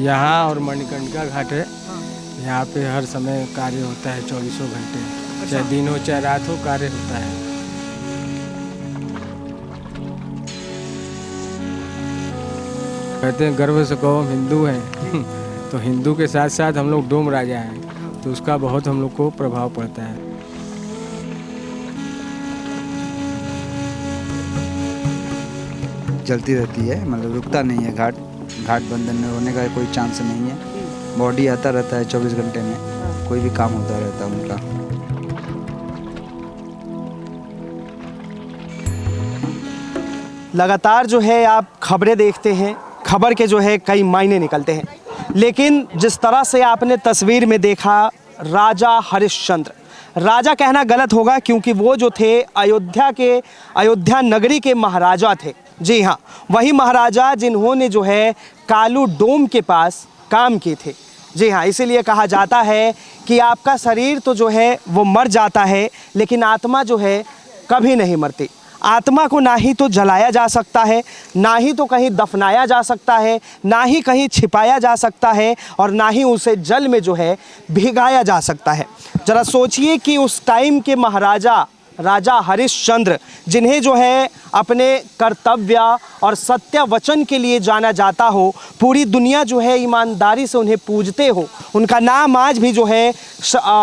यहाँ और मणिकर्णिका घाट है। यहाँ पे हर समय कार्य होता है 24 घंटे, चाहे दिन हो चाहे रात हो, कार्य होता है। कहते हैं गर्व से कहो हम हिंदू हैं तो हिंदू के साथ साथ हम लोग डोम राजा हैं, तो उसका बहुत हम लोग को प्रभाव पड़ता है। चलती रहती है, मतलब रुकता नहीं है। घाट बंधन में होने का कोई चांस नहीं है। बॉडी आता रहता है 24 घंटे में, कोई भी काम होता रहता है उनका। लगातार जो है आप खबरें देखते हैं, खबर के जो है कई मायने निकलते हैं, लेकिन जिस तरह से आपने तस्वीर में देखा राजा हरिश्चंद्र, राजा कहना गलत होगा क्योंकि वो जो थे अयोध्या नगरी के महाराजा थे। जी हाँ, वही महाराजा जिन्होंने जो है कालू डोम के पास काम किए थे। जी हाँ, इसीलिए कहा जाता है कि आपका शरीर तो जो है वो मर जाता है, लेकिन आत्मा जो है कभी नहीं मरती। आत्मा को ना ही तो जलाया जा सकता है, ना ही तो कहीं दफनाया जा सकता है, ना ही कहीं छिपाया जा सकता है, और ना ही उसे जल में जो है भिगाया जा सकता है। ज़रा सोचिए कि उस टाइम के महाराजा राजा हरिश्चंद्र, जिन्हें जो है अपने कर्तव्य और सत्य वचन के लिए जाना जाता हो, पूरी दुनिया जो है ईमानदारी से उन्हें पूजते हो, उनका नाम आज भी जो है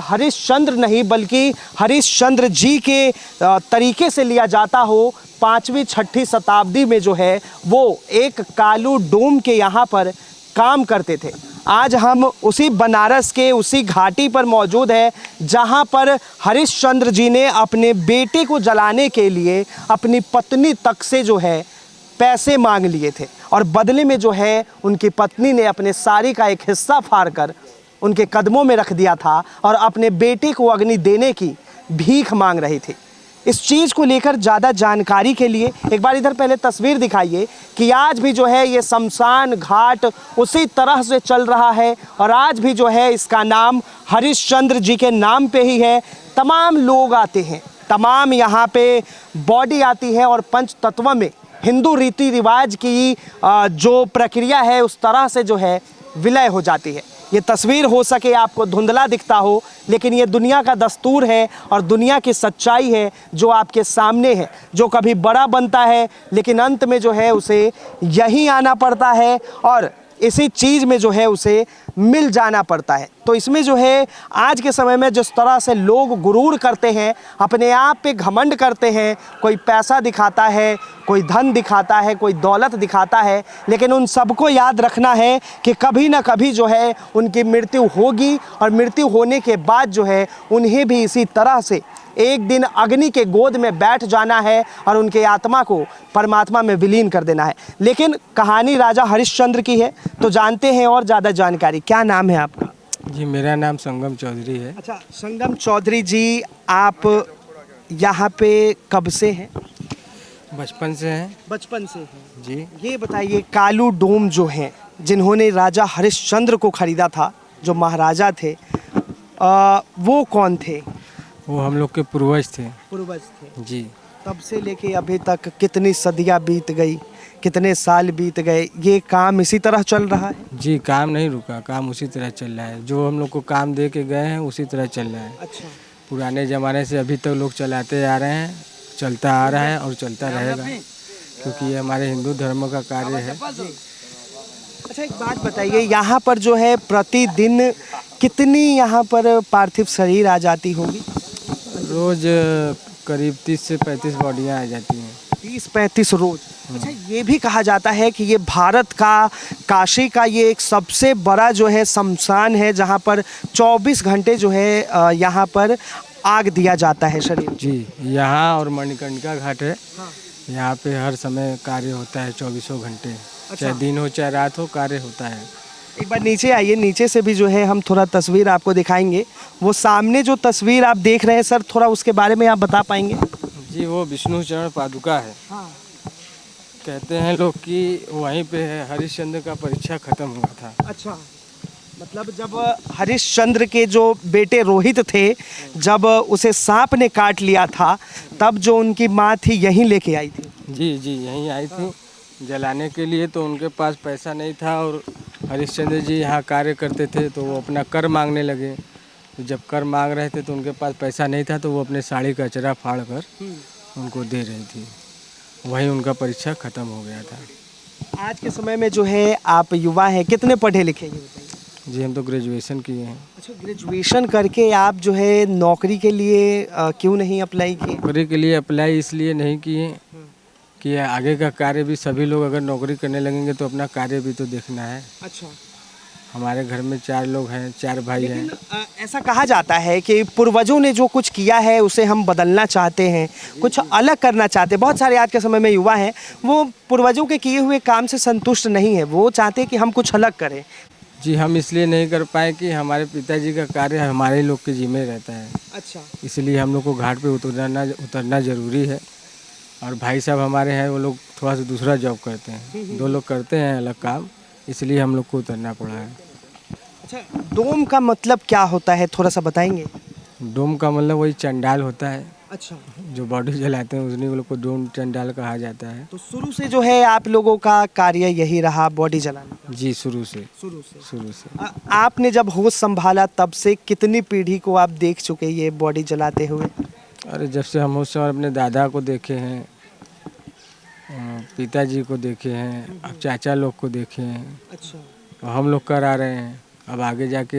हरिश्चंद्र नहीं बल्कि हरिश्चंद्र जी के तरीके से लिया जाता हो। 5वीं 6वीं शताब्दी में जो है वो एक कालू डोम के यहाँ पर काम करते थे। आज हम उसी बनारस के उसी घाटी पर मौजूद है जहां पर हरिश्चंद्र जी ने अपने बेटे को जलाने के लिए अपनी पत्नी तक से जो है पैसे मांग लिए थे, और बदले में जो है उनकी पत्नी ने अपने साड़ी का एक हिस्सा फाड़कर उनके कदमों में रख दिया था और अपने बेटे को अग्नि देने की भीख मांग रही थी। इस चीज़ को लेकर ज़्यादा जानकारी के लिए एक बार इधर पहले तस्वीर दिखाइए कि आज भी जो है ये शमशान घाट उसी तरह से चल रहा है, और आज भी जो है इसका नाम हरिश्चंद्र जी के नाम पे ही है। तमाम लोग आते हैं, तमाम यहाँ पे बॉडी आती है, और पंच तत्व में हिंदू रीति रिवाज की जो प्रक्रिया है उस तरह से जो है विलय हो जाती है। ये तस्वीर हो सके आपको धुंधला दिखता हो, लेकिन ये दुनिया का दस्तूर है और दुनिया की सच्चाई है जो आपके सामने है। जो कभी बड़ा बनता है लेकिन अंत में जो है उसे यहीं आना पड़ता है, और इसी चीज़ में जो है उसे मिल जाना पड़ता है। तो इसमें जो है आज के समय में जिस तरह से लोग गुरूर करते हैं, अपने आप पे घमंड करते हैं, कोई पैसा दिखाता है, कोई धन दिखाता है, कोई दौलत दिखाता है, लेकिन उन सबको याद रखना है कि कभी ना कभी जो है उनकी मृत्यु होगी, और मृत्यु होने के बाद जो है उन्हें भी इसी तरह से एक दिन अग्नि के गोद में बैठ जाना है और उनके आत्मा को परमात्मा में विलीन कर देना है। लेकिन कहानी राजा हरिश्चंद्र की है, तो जानते हैं और ज़्यादा जानकारी। क्या नाम है आपका? जी, मेरा नाम संगम चौधरी है। अच्छा, संगम चौधरी जी, आप यहाँ पे कब से हैं? बचपन से हैं। बचपन से हैं जी। ये बताइए, कालू डोम जो हैं जिन्होंने राजा हरिश्चंद्र को खरीदा था, जो महाराजा थे, वो कौन थे? वो हम लोग के पूर्वज थे। पूर्वज थे जी। तब से लेके अभी तक कितनी सदियां बीत गई, कितने साल बीत गए, ये काम इसी तरह चल रहा है? जी, काम नहीं रुका, काम उसी तरह चल रहा है। जो हम लोग को काम दे के गए हैं उसी तरह चल रहा है। अच्छा। पुराने ज़माने से अभी तक लोग चलाते आ रहे हैं, चलता आ रहा है और चलता रहेगा, क्योंकि ये हमारे हिंदू धर्म का कार्य है। अच्छा, एक बात बताइए, यहाँ पर जो है प्रतिदिन कितनी यहाँ पर पार्थिव शरीर आ जाती होगी? रोज़ करीब 30 से 35 बॉडियाँ आ जाती हैं। 30-35 रोज। अच्छा, ये भी कहा जाता है कि ये भारत का, काशी का ये एक सबसे बड़ा जो है शमशान है, जहाँ पर 24 घंटे जो है यहाँ पर आग दिया जाता है शरीर। जी, यहाँ और मणिकर्णिका घाट है। यहाँ पे हर समय कार्य होता है 24 घंटे, चाहे दिन हो चाहे रात हो, कार्य होता है। एक बार नीचे आइए, नीचे से भी जो है हम थोड़ा तस्वीर आपको दिखाएंगे। वो सामने जो तस्वीर आप देख रहे हैं सर, थोड़ा उसके बारे में आप बता पाएंगे? जी, वो विष्णु चरण पादुका है। हाँ। कहते हैं लोग कि वहीं पे है हरिश्चंद्र का परीक्षा खत्म हुआ था। अच्छा, मतलब जब हरिश्चंद्र के जो बेटे रोहित थे, जब उसे सांप ने काट लिया था, तब जो उनकी माँ थी यहीं लेके आई थी। जी जी, यहीं आई थी जलाने के लिए। तो उनके पास पैसा नहीं था और हरिश्चंद्र जी यहाँ कार्य करते थे तो वो अपना कर मांगने लगे। तो जब कर मांग रहे थे तो उनके पास पैसा नहीं था, तो वो अपने साड़ी का अचरा फाड़ कर उनको दे रही थी। वहीं उनका परीक्षा ख़त्म हो गया था। आज के समय में जो है आप युवा हैं, कितने पढ़े लिखे हैं ये बताइए? जी हम तो ग्रेजुएशन किए हैं। अच्छा, ग्रेजुएशन करके आप जो है नौकरी के लिए क्यों नहीं अप्लाई किए? नौकरी के लिए अप्लाई इसलिए नहीं किए कि आगे का कार्य भी सभी लोग अगर नौकरी करने लगेंगे तो अपना कार्य भी तो देखना है। अच्छा, हमारे घर में 4 लोग हैं, 4 भाई हैं। ऐसा कहा जाता है कि पूर्वजों ने जो कुछ किया है उसे हम बदलना चाहते हैं, कुछ अलग करना चाहते हैं। बहुत सारे आज के समय में युवा हैं, वो पूर्वजों के किए हुए काम से संतुष्ट नहीं है, वो चाहते हैं कि हम कुछ अलग करें। जी हम इसलिए नहीं कर पाए कि हमारे पिताजी का कार्य हमारे लोग के जिम्मे रहता है। अच्छा, इसलिए हम लोग को घाट पे उतरना ज़रूरी है। और भाई साहब हमारे हैं, वो लोग थोड़ा सा दूसरा जॉब करते हैं। 2 लोग करते हैं अलग काम, इसलिए हम लोग को उतरना पड़ा है। अच्छा, डोम का मतलब क्या होता है, थोड़ा सा बताएंगे? डोम का मतलब वही चंडाल होता है, अच्छा, जो बॉडी जलाते हैं उन्हीं लोग को डोम चंडाल कहा जाता है। तो शुरू से जो है आप लोगों का कार्य यही रहा, बॉडी जलाना? जी शुरू से। आपने जब होश संभाला तब से कितनी पीढ़ी को आप देख चुके ये बॉडी जलाते हुए? अरे जब से हम उससे अपने दादा को देखे हैं, पिताजी को देखे हैं, अब चाचा लोग को देखे हैं। अच्छा, तो हम लोग करा रहे हैं, अब आगे जाके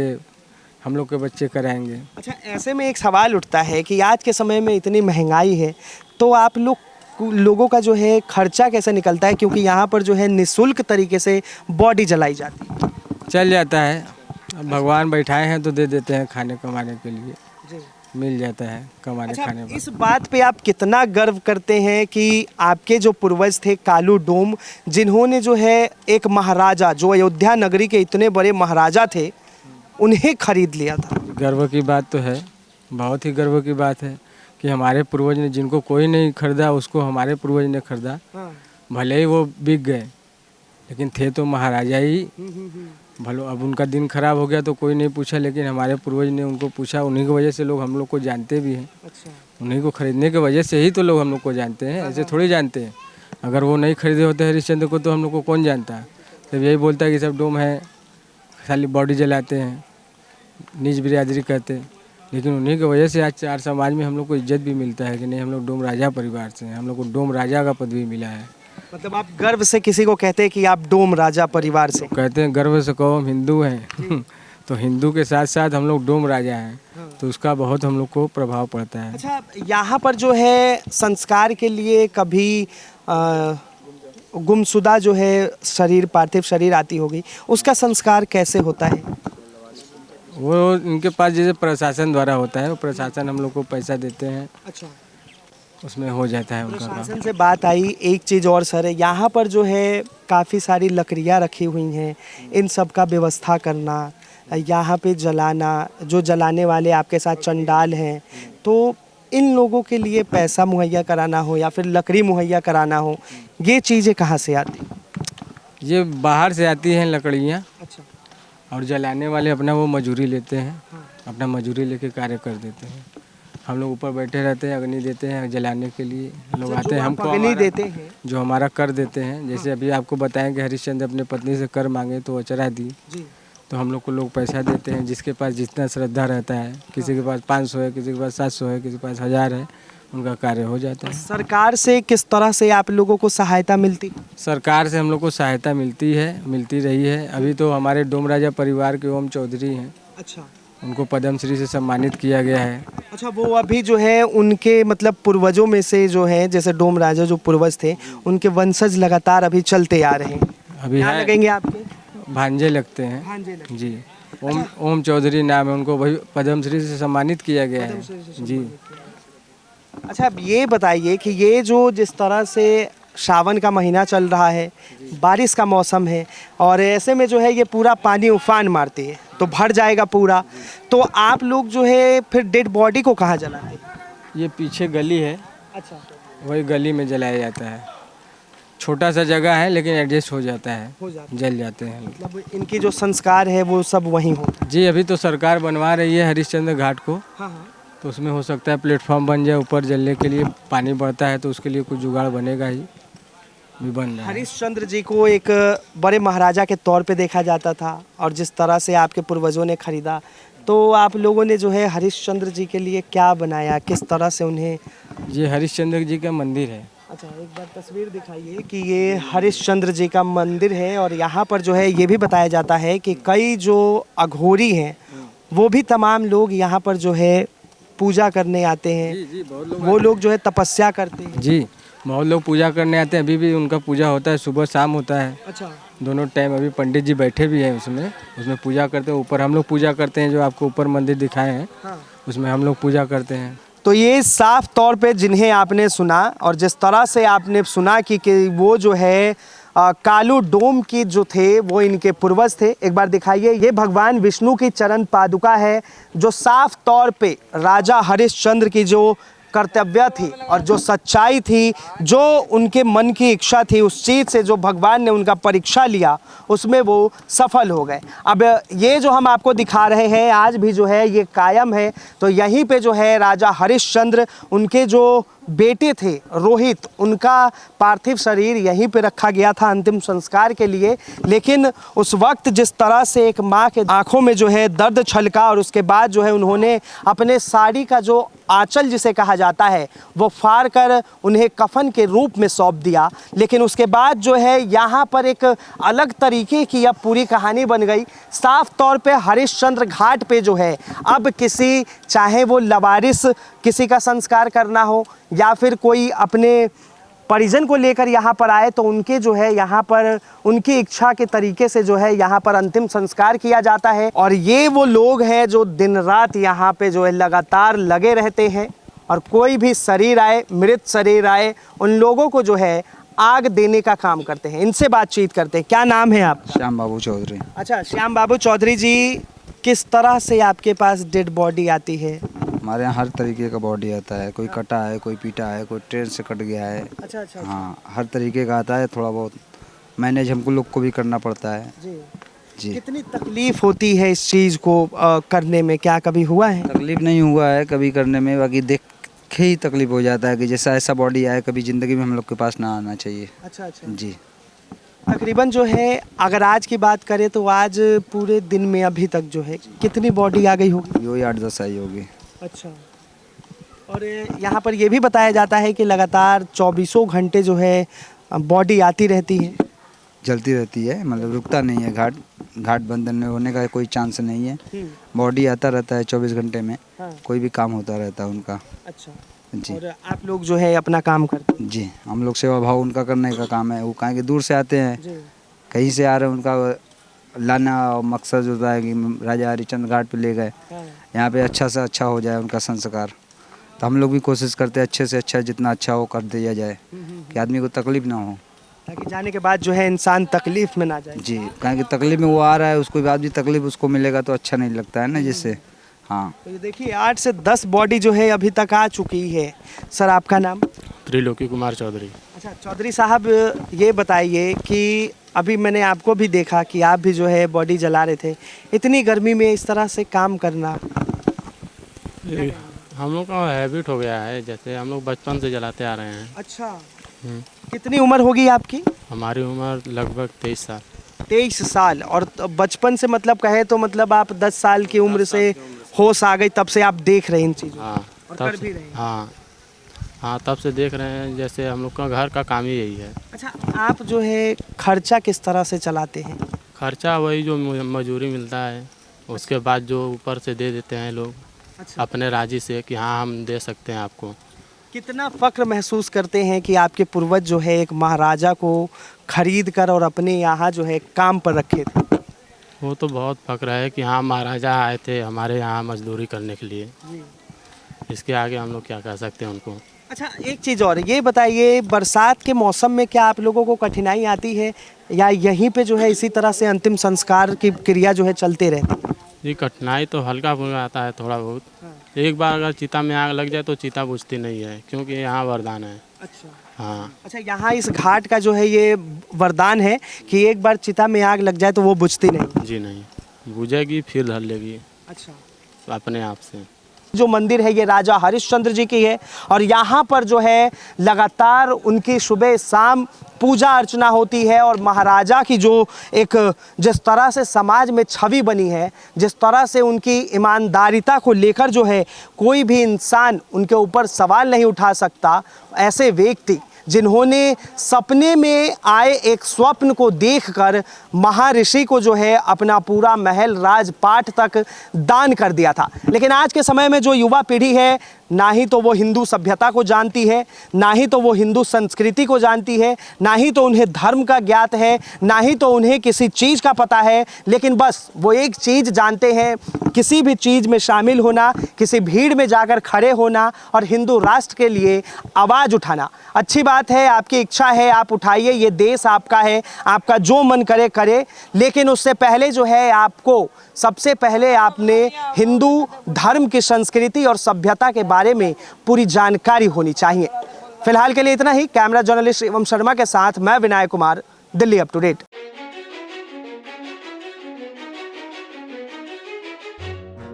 हम लोग के बच्चे कराएंगे। अच्छा, ऐसे में एक सवाल उठता है कि आज के समय में इतनी महंगाई है, तो आप लोगों का जो है खर्चा कैसे निकलता है? क्योंकि यहाँ पर जो है निःशुल्क तरीके से बॉडी जलाई जाती है। चल जाता है, अब भगवान बैठाए हैं तो दे देते हैं, खाने कमाने के लिए जी। मिल जाता है कमाने अच्छा, खाने पर। इस बात पे आप कितना गर्व करते हैं कि आपके जो पूर्वज थे कालू डोम, जिन्होंने जो है एक महाराजा, जो अयोध्या नगरी के इतने बड़े महाराजा थे, उन्हें खरीद लिया था? गर्व की बात तो है, बहुत ही गर्व की बात है कि हमारे पूर्वज ने, जिनको कोई नहीं खरीदा उसको हमारे पूर्वज ने खरीदा। भले ही वो बिक गए लेकिन थे तो महाराजा ही। भलो अब उनका दिन खराब हो गया तो कोई नहीं पूछा, लेकिन हमारे पूर्वज ने उनको पूछा। उन्हीं की वजह से लोग हम लोग को जानते भी हैं। अच्छा, उन्हीं को खरीदने की वजह से ही तो लोग हम लोग को जानते हैं, ऐसे थोड़ी जानते हैं। अगर वो नहीं खरीदे होते हरिश्चंद्र को तो हम लोग को कौन जानता है। सब यही बोलता है कि सब डोम है, खाली बॉडी जलाते हैं, नीच बिरादरी करते हैं। लेकिन उन्हीं की वजह से आज 4 समाज में हम लोग को इज्जत भी मिलता है कि नहीं, हम लोग डोम राजा परिवार से हैं, हम लोग को डोम राजा का पदवी मिला है। मतलब आप गर्व से किसी को कहते हैं कि आप डोम राजा परिवार से? कहते हैं गर्व से कहो हम हिंदू हैं तो हिंदू के साथ साथ हम लोग डोम राजा हैं, तो उसका बहुत हम लोग को प्रभाव पड़ता है। अच्छा, यहाँ पर जो है संस्कार के लिए कभी गुमशुदा जो है शरीर, पार्थिव शरीर आती होगी, उसका संस्कार कैसे होता है? वो इनके पास जैसे प्रशासन द्वारा होता है, वो प्रशासन हम लोग को पैसा देते हैं। अच्छा, उसमें हो जाता है उनका काम। प्रशासन से बात आई, एक चीज़ और सर, यहाँ पर जो है काफ़ी सारी लकड़ियाँ रखी हुई हैं, इन सब का व्यवस्था करना, यहाँ पे जलाना, जो जलाने वाले आपके साथ चंडाल हैं, तो इन लोगों के लिए पैसा मुहैया कराना हो या फिर लकड़ी मुहैया कराना हो, ये चीज़ें कहाँ से आती? ये बाहर से आती हैं लकड़ियाँ, अच्छा, और जलाने वाले अपना वो मजूरी लेते हैं, अपना मजूरी लेके कार्य कर देते हैं। हम लोग ऊपर बैठे रहते हैं, अग्नि देते हैं जलाने के लिए। लोग आते हैं, हमको अग्नि देते हैं? जो हमारा कर देते हैं। जैसे अभी आपको बताएं कि हरिश्चंद्र अपने पत्नी से कर मांगे तो अचरा दी, जी। तो हम लोग को लोग पैसा देते हैं। जिसके पास जितना श्रद्धा रहता है, किसी के पास 500 है, किसी के पास 700 है, किसी के पास 1000 है, उनका कार्य हो जाता है। सरकार से किस तरह से आप लोगों को सहायता मिलती? सरकार से हम लोग को सहायता मिलती है, मिलती रही है। अभी तो हमारे डोम राजा परिवार के ओम चौधरी हैं, अच्छा, उनको पद्म श्री से सम्मानित किया गया है। अच्छा, वो अभी जो है उनके मतलब पूर्वजों में से जो है, जैसे डोम राजा जो पूर्वज थे, उनके वंशज लगातार अभी चलते आ रहे हैं। अभी क्या है, लगेंगे आपके? भांजे लगते हैं। भांजे लगते जी, ओम चौधरी नाम है, उनको वही पद्म श्री से सम्मानित किया गया है। जी। अच्छा, अब ये बताइए कि ये जो जिस तरह से सावन का महीना चल रहा है, बारिश का मौसम है, और ऐसे में जो है ये पूरा पानी उफान मारती है तो भर जाएगा पूरा, तो आप लोग जो है फिर डेड बॉडी को कहाँ जलाते हैं? ये पीछे गली है, अच्छा, वही गली में जलाया जाता है। छोटा सा जगह है लेकिन एडजस्ट हो जाता है, जल जाते हैं लोग। मतलब इनकी जो संस्कार है वो सब वहीं हो? जी, अभी तो सरकार बनवा रही है हरिश्चंद्र घाट को, हाँ, हाँ। तो उसमें हो सकता है प्लेटफॉर्म बन जाए ऊपर जलने के लिए। पानी बढ़ता है तो उसके लिए कुछ जुगाड़ बनेगा ही। भी बन रहा है। हरिश्चंद्र जी को एक बड़े महाराजा के तौर पे देखा जाता था और जिस तरह से आपके पूर्वजों ने खरीदा, तो आप लोगों ने जो है हरिश्चंद्र जी के लिए क्या बनाया, किस तरह से उन्हें? ये हरिश्चंद्र जी का मंदिर है। अच्छा, एक बार तस्वीर दिखाइए कि ये हरिश्चंद्र जी का मंदिर है और यहाँ पर जो है ये भी बताया जाता है कि कई जो अघोरी हैं वो भी तमाम लोग यहाँ पर जो है पूजा करने आते हैं। जी बहुत लोग वो लोग जो है तपस्या करते हैं। जी बहुत लोग पूजा करने आते हैं। अभी भी उनका पूजा होता है, सुबह शाम होता है, अच्छा, दोनों टाइम। अभी पंडित जी बैठे भी हैं उसमें पूजा करते हैं। ऊपर हम लोग पूजा करते हैं, जो आपको ऊपर मंदिर दिखाए हैं हाँ। उसमें हम लोग पूजा करते हैं। तो ये साफ तौर पे जिन्हें आपने सुना और जिस तरह से आपने सुना कि वो जो है कालू डोम की जो थे वो इनके पूर्वज थे। एक बार दिखाइए, ये भगवान विष्णु की चरण पादुका है जो साफ तौर पे राजा हरिश्चंद्र की जो कर्तव्य थी और जो सच्चाई थी, जो उनके मन की इच्छा थी, उस चीज़ से जो भगवान ने उनका परीक्षा लिया उसमें वो सफल हो गए। अब ये जो हम आपको दिखा रहे हैं आज भी जो है ये कायम है। तो यहीं पे जो है राजा हरिश्चंद्र, उनके जो बेटे थे रोहित, उनका पार्थिव शरीर यहीं पे रखा गया था अंतिम संस्कार के लिए। लेकिन उस वक्त जिस तरह से एक माँ के आंखों में जो है दर्द छलका और उसके बाद जो है उन्होंने अपने साड़ी का जो आंचल जिसे कहा जाता है वो फाड़ कर उन्हें कफन के रूप में सौंप दिया। लेकिन उसके बाद जो है यहाँ पर एक अलग तरीके की अब पूरी कहानी बन गई। साफ तौर पे हरिश्चंद्र घाट पे जो है अब किसी, चाहे वो लवारिस किसी का संस्कार करना हो या फिर कोई अपने परिजन को लेकर यहाँ पर आए, तो उनके जो है यहाँ पर उनकी इच्छा के तरीके से जो है यहाँ पर अंतिम संस्कार किया जाता है। और ये वो लोग हैं जो दिन रात यहाँ पे जो है लगातार लगे रहते हैं और कोई भी शरीर आए, मृत शरीर आए, उन लोगों को जो है आग देने का काम करते हैं। इनसे बातचीत करते हैं। क्या नाम है आप? श्याम बाबू चौधरी। अच्छा, श्याम बाबू चौधरी जी, किस तरह से आपके पास डेड बॉडी आती है? हमारे यहाँ हर तरीके का बॉडी आता है, कोई कटा है, कोई पीटा है, कोई ट्रेन से कट गया है। अच्छा अच्छा हाँ, हर तरीके का आता है। थोड़ा बहुत मैनेज हमको लोग को भी करना पड़ता है जी। जी। कितनी तकलीफ होती है इस चीज़ को करने में? क्या कभी हुआ है? तकलीफ नहीं हुआ है कभी करने में, बाकी देख के ही तकलीफ हो जाता है कि जैसा ऐसा बॉडी आए कभी ज़िंदगी में हम लोग के पास ना आना चाहिए। अच्छा अच्छा जी। तकरीबन जो है अगर आज की बात करें तो आज पूरे दिन में अभी तक जो है कितनी बॉडी आ गई होगी? वही 8-10 आई होगी। अच्छा, और यहाँ पर ये भी बताया जाता है कि लगातार 24 घंटे जो है बॉडी आती रहती है। जलती रहती है, मतलब रुकता नहीं है। घाट बंद होने का कोई चांस नहीं है। बॉडी आता रहता है 24 घंटे में। हाँ। कोई भी काम होता रहता है उनका। अच्छा, जी। और आप लोग जो है अपना काम करते हैं? जी, हम लोग सेवा भाव उनका करने का काम है। वो कहें कि दूर से आते हैं, जी। कहीं से आ रहे हैं, उनका लाना मकसद होता है कि राजा हरिश्चंद्र घाट पे ले गए, हाँ। यहाँ पे अच्छा से अच्छा हो जाए उनका संस्कार। तो हम लोग भी कोशिश करते हैं अच्छे से अच्छा, जितना अच्छा हो कर दिया जाए कि आदमी को तकलीफ ना हो। ताकि जाने के बाद जो है इंसान तकलीफ में ना जाए। जी, कहें कि तकलीफ में वो आ रहा है, उसको बाद भी तकलीफ उसको मिलेगा तो अच्छा नहीं लगता है ना, जिससे। हाँ। तो ये देखिए 8 से 10 बॉडी जो है अभी तक आ चुकी है। सर, आपका नाम? त्रिलोकी कुमार चौधरी। अच्छा चौधरी साहब, ये बताइए कि अभी मैंने आपको भी देखा कि आप भी जो है बॉडी जला रहे थे। इतनी गर्मी में इस तरह से काम करना? हम लोग का हैबिट हो गया है, जैसे हम लोग बचपन से जलाते आ रहे हैं। अच्छा, कितनी उम्र होगी आपकी? हमारी उम्र लगभग 23 साल। 23 साल। और बचपन से मतलब कहे तो मतलब आप 10 साल की उम्र से होश आ गई, तब से आप देख रहे हैं इन चीज़ों हाँ, और तब कर भी रहे हैं। हाँ, तब से देख रहे हैं। जैसे हम लोग का घर का काम ही यही है। अच्छा, आप जो है खर्चा किस तरह से चलाते हैं? खर्चा वही जो मजदूरी मिलता है, उसके बाद जो ऊपर से दे देते हैं लोग अच्छा, अपने राजी से कि हाँ हम दे सकते हैं आपको। कितना फ़ख्र महसूस करते हैं कि आपके पूर्वज जो है एक महाराजा को खरीद कर और अपने यहाँ जो है काम पर रखे थे? वो तो बहुत फक्र है कि हाँ महाराजा आए थे हमारे यहाँ मजदूरी करने के लिए। जी। इसके आगे हम लोग क्या कह सकते हैं उनको। अच्छा, एक चीज़ और ये बताइए, बरसात के मौसम में क्या आप लोगों को कठिनाई आती है या यहीं पे जो है इसी तरह से अंतिम संस्कार की क्रिया जो है चलते रहती है? जी, कठिनाई तो हल्का फुल्का आता है थोड़ा बहुत। एक बार अगर चिता में आग लग जाए तो चिता बुझती नहीं है, क्योंकि यहाँ वरदान है। अच्छा हाँ। अच्छा, यहाँ इस घाट का जो है ये वरदान है कि एक बार चिता में आग लग जाए तो वो बुझती नहीं? जी नहीं, बुझेगी फिर धर लेगी अच्छा, अपने आप से। जो मंदिर है ये राजा हरिश्चंद्र जी की है और यहाँ पर जो है लगातार उनकी सुबह शाम पूजा अर्चना होती है और महाराजा की जो एक जिस तरह से समाज में छवि बनी है, जिस तरह से उनकी ईमानदारिता को लेकर जो है कोई भी इंसान उनके ऊपर सवाल नहीं उठा सकता, ऐसे व्यक्ति जिन्होंने सपने में आए एक स्वप्न को देखकर महर्षि को जो है अपना पूरा महल राजपाट तक दान कर दिया था। लेकिन आज के समय में जो युवा पीढ़ी है, ना ही तो वो हिंदू सभ्यता को जानती है, ना ही तो वो हिंदू संस्कृति को जानती है, ना ही तो उन्हें धर्म का ज्ञात है, ना ही तो उन्हें किसी चीज़ का पता है, लेकिन बस वो एक चीज़ जानते हैं, किसी भी चीज़ में शामिल होना, किसी भीड़ में जाकर खड़े होना और हिंदू राष्ट्र के लिए आवाज़ उठाना। अच्छी बात है, आपकी इच्छा है, आप उठाइए, ये देश आपका है, आपका जो मन करे करे, लेकिन उससे पहले जो है आपको सबसे पहले आपने हिंदू धर्म की संस्कृति और सभ्यता के बारे में पूरी जानकारी होनी चाहिए। फिलहाल के लिए इतना ही। कैमरा जर्नलिस्ट एवं शर्मा के साथ मैं Vinayak Kumar, Delhi up to date.